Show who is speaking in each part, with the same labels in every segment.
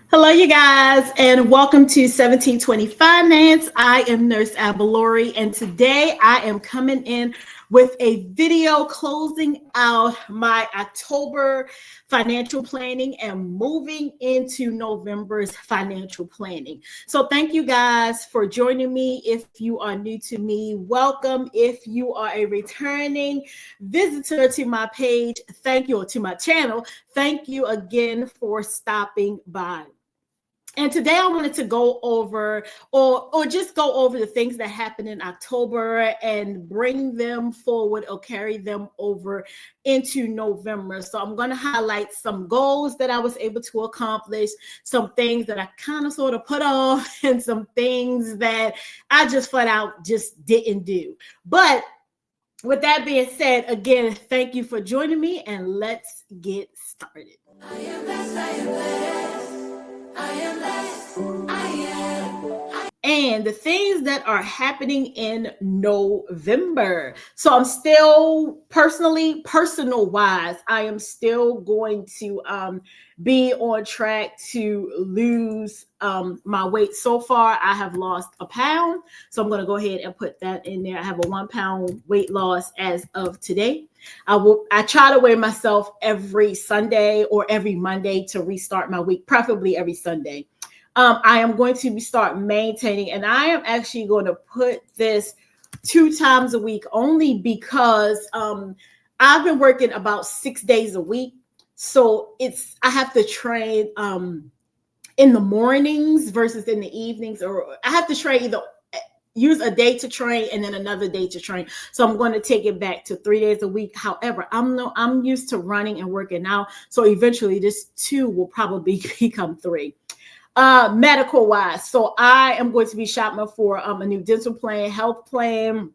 Speaker 1: Hello, you guys, and welcome to 1720 Finance. I am Nurse Abalori, and today I am coming in with a video closing out my October financial planning and moving into November's financial planning. So thank you guys for joining me. If you are new to me, welcome. If you are a returning visitor to my page, thank you, or to my channel, thank you again for stopping by. And today I wanted to go over or just go over the things that happened in October and bring them forward or carry them over into November. So I'm going to highlight some goals that I was able to accomplish, some things that I kind of sort of put off, and some things that I just flat out just didn't do. But with that being said, again, thank you for joining me, and let's get started. I am blessed, I am blessed. I am blessed. I am. And the things that are happening in November. So I'm still personal wise, I am still going to be on track to lose my weight. So far, I have lost a pound. So I'm going to go ahead and put that in there. I have a 1 pound weight loss as of today. I try to weigh myself every Sunday or every Monday to restart my week, preferably every Sunday. I am going to start maintaining, and I am actually going to put this 2 times a week only because I've been working about 6 days a week. So I have to train in the mornings versus in the evenings, or I have to train either use a day to train and then another day to train. So I'm going to take it back to 3 days a week. However, I'm used to running and working out. So eventually this 2 will probably become 3. Medical wise. So I am going to be shopping for a new dental plan, health plan.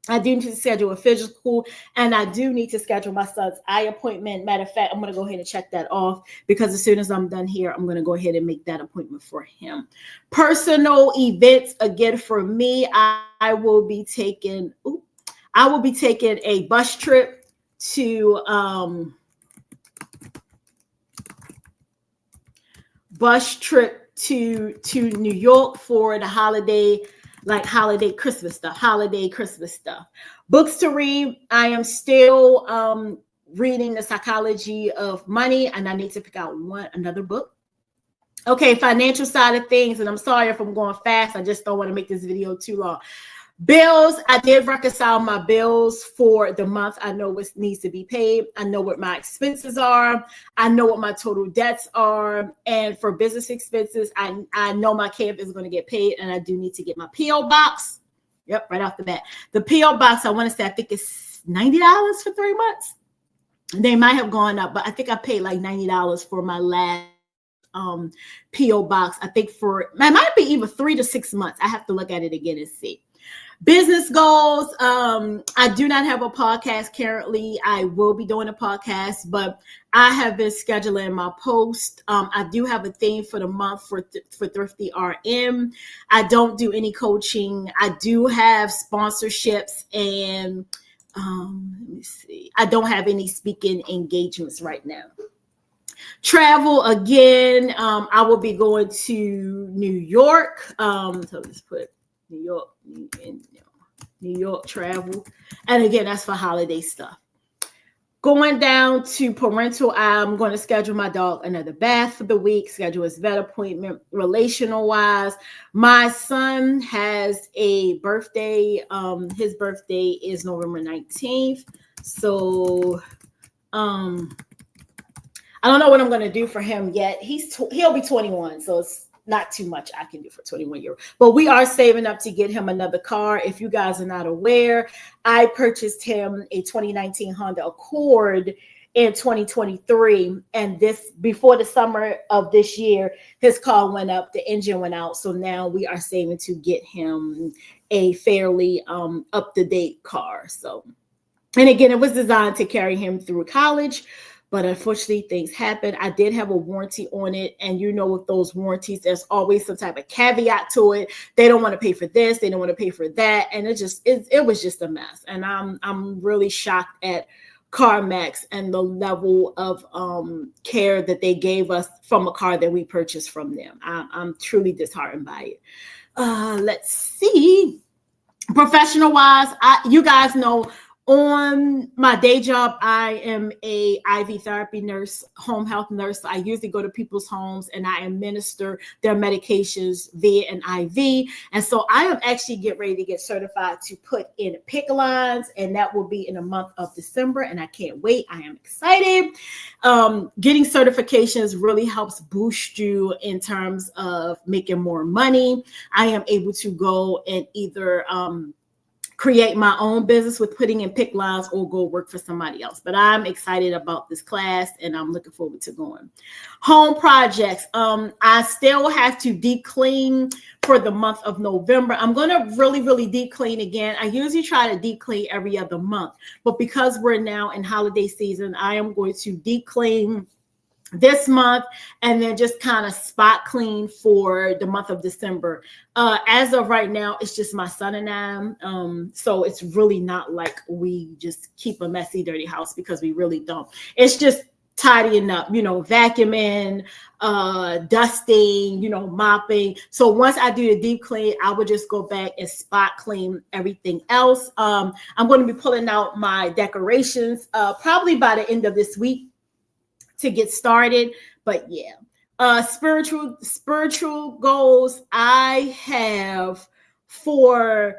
Speaker 1: I do need to schedule a physical, and I do need to schedule my son's eye appointment. Matter of fact, I'm going to go ahead and check that off because as soon as I'm done here, I'm going to go ahead and make that appointment for him. Personal events, again, for me, I will be taking a bus trip to New York for the holiday Christmas stuff. Books to read. I am still reading The Psychology of Money, and I need to pick out another book. Okay, financial side of things, and I'm sorry if I'm going fast. I just don't want to make this video too long. Bills, I did reconcile my bills for the month. I know what needs to be paid. I know what my expenses are. I know what my total debts are. And for business expenses, I know my camp is going to get paid, and I do need to get my P.O. box. Yep, right off the bat. The P.O. box, I want to say, I think it's $90 for 3 months. They might have gone up, but I think I paid like $90 for my last P.O. box. I think it might be even 3 to 6 months. I have to look at it again and see. Business goals. I do not have a podcast currently. I will be doing a podcast, but I have been scheduling my post. I do have a theme for the month for Thrifty RM. I don't do any coaching. I do have sponsorships, and let me see. I don't have any speaking engagements right now. Travel, again, I will be going to New York. So let's put New York travel. And again, that's for holiday stuff. Going down to parental, I'm going to schedule my dog another bath for the week, schedule his vet appointment. Relational wise, my son has a birthday. His birthday is November 19th. So I don't know what I'm going to do for him yet. He'll be 21, so it's not too much I can do for 21-year-old. But we are saving up to get him another car. If you guys are not aware, I purchased him a 2019 Honda Accord in 2023. And before the summer of this year, his car went up, the engine went out. So now we are saving to get him a fairly up-to-date car. So, and again, it was designed to carry him through college. But unfortunately, things happen. I did have a warranty on it. And with those warranties, there's always some type of caveat to it. They don't want to pay for this. They don't want to pay for that. And it was just a mess. And I'm really shocked at CarMax and the level of care that they gave us from a car that we purchased from them. I'm truly disheartened by it. Let's see. Professional wise, you guys know on my day job, I am a IV therapy nurse, home health nurse. I usually go to people's homes and I administer their medications via an IV. And so I am actually getting ready to get certified to put in PICC lines, and that will be in the month of December. And I can't wait. I am excited. Getting certifications really helps boost you in terms of making more money. I am able to go and either create my own business with putting in PICC lines or go work for somebody else. But I'm excited about this class and I'm looking forward to going. Home projects. I still have to deep clean for the month of November. I'm going to really deep clean again. I usually try to deep clean every other month, but because we're now in holiday season, I am going to deep clean this month and then just kind of spot clean for the month of December. As of right now, it's just my son and I. So it's really not like we just keep a messy, dirty house, because we really don't. It's just tidying up, vacuuming, dusting, mopping. So once I do the deep clean, I would just go back and spot clean everything else. I'm going to be pulling out my decorations probably by the end of this week to get started. But yeah, spiritual goals I have for,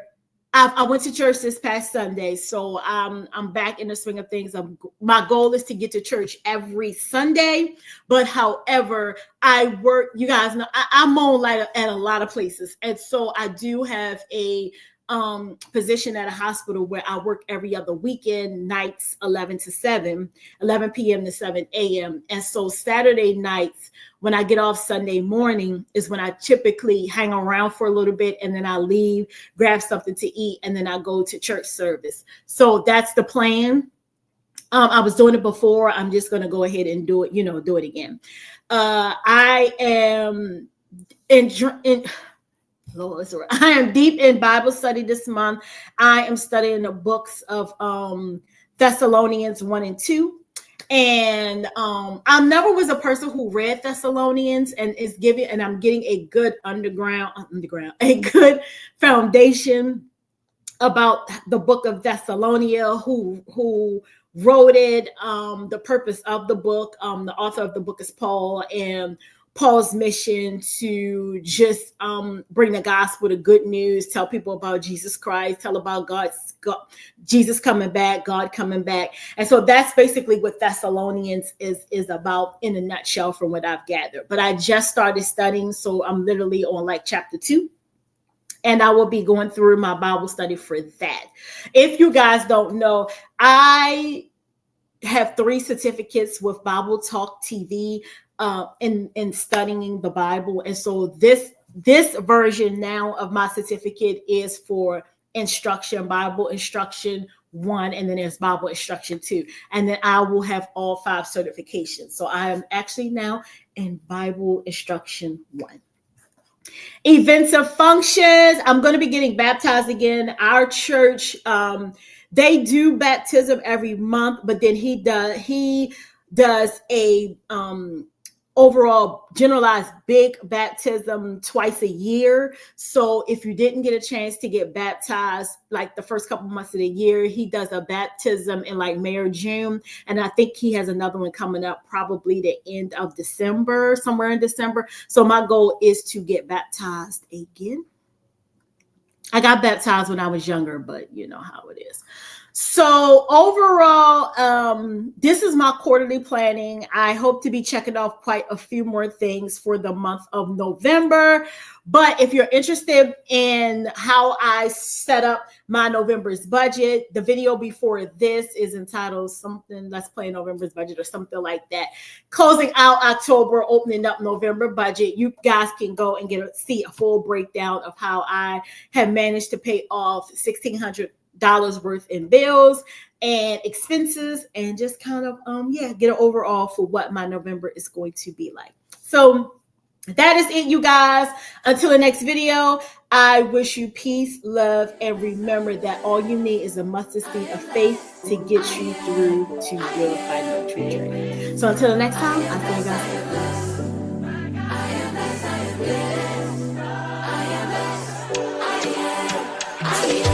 Speaker 1: I went to church this past Sunday, so I'm back in the swing of things. My goal is to get to church every Sunday, but however, I work, you guys know, I mow light at a lot of places, and so I do have a position at a hospital where I work every other weekend, nights 11 p.m. to 7 a.m. And so Saturday nights, when I get off Sunday morning, is when I typically hang around for a little bit, and then I leave, grab something to eat, and then I go to church service. So that's the plan. I was doing it before. I'm just going to go ahead and do it, do it again. I am I am deep in Bible study this month. I am studying the books of Thessalonians 1 and 2. And I never was a person who read Thessalonians, and I'm getting a good a good foundation about the book of Thessalonia, who wrote it, the purpose of the book. The author of the book is Paul, and Paul's mission to just bring the gospel, the good news, tell people about Jesus Christ, tell about Jesus coming back, God coming back. And so that's basically what Thessalonians is about in a nutshell from what I've gathered. But I just started studying, so I'm literally on like chapter 2. And I will be going through my Bible study for that. If you guys don't know, I have 3 certificates with Bible Talk TV in studying the Bible. And so this version now of my certificate is for instruction, Bible instruction 1, and then there's Bible instruction 2. And then I will have all 5 certifications. So I am actually now in Bible instruction 1. Events and functions. I'm going to be getting baptized again. Our church, they do baptism every month, but then he does a overall generalized big baptism twice a year. So if you didn't get a chance to get baptized like the first couple months of the year, he does a baptism in like May or June. And I think he has another one coming up probably the end of December, somewhere in December. So my goal is to get baptized again. I got baptized when I was younger, but you know how it is. So overall, this is my quarterly planning. I hope to be checking off quite a few more things for the month of November. But if you're interested in how I set up my November's budget, the video before this is entitled something, Let's Play November's Budget or something like that. Closing out October, opening up November budget. You guys can go and see a full breakdown of how I have managed to pay off $1,600 worth in bills and expenses, and just kind of get an overall for what my November is going to be like. So That is it, you guys. Until the next video, I wish you peace, love, and remember that all you need is a mustard seed of faith to get you through to your financial journey. So until the next time, I'll see you guys later. I am